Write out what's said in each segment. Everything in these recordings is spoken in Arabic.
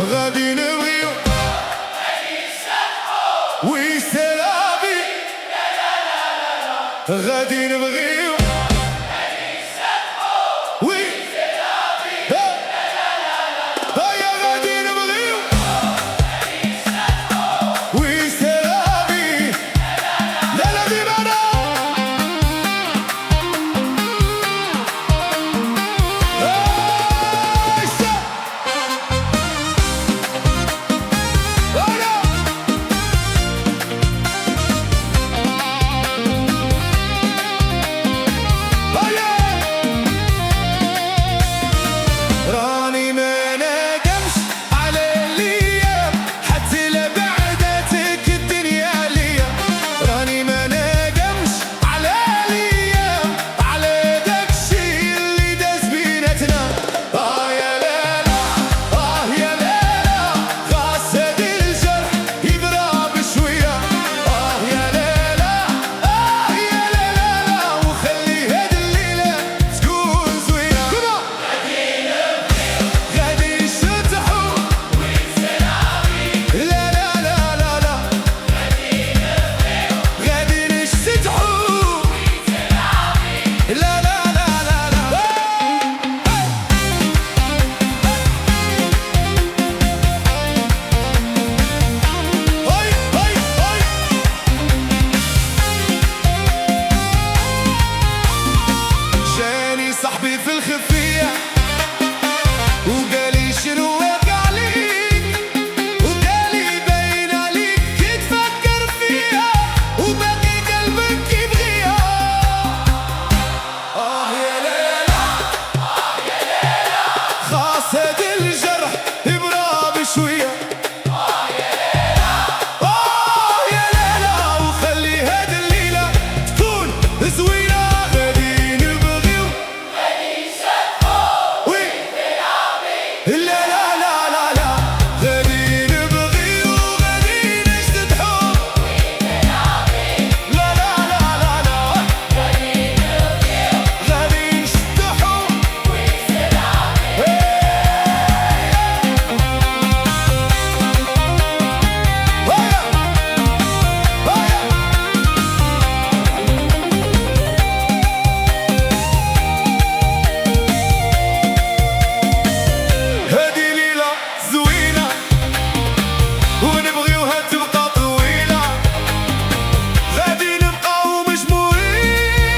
غادي نبغيو وي سلامي غادي نبغيو وي سلامي هيا غادي نبغيو وي سلامي لا لا ديما صاحبي في الخفية وقالي شنو وقع ليك وقالي باين عليك كي تفكر فيها وباقي قلبك يبغيها. يا ليلى يا ليلى خاص هاد الجرح يبرى بشوية. يا ليلى يا ليلى وخلي هاد الليلة تكون زوينة. لا لا لا لا لا غادي نبغي وغادي نجدد حب. لا لا لا لا لا غادي نبغي غادي نجدد حب. هادي ليلة زوينة ونبغيوها تبقى طويلة. غادي نبقاو مجموعين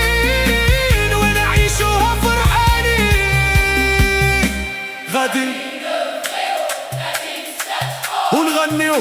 ونعيشوها فرحانين. غادي ونغنيو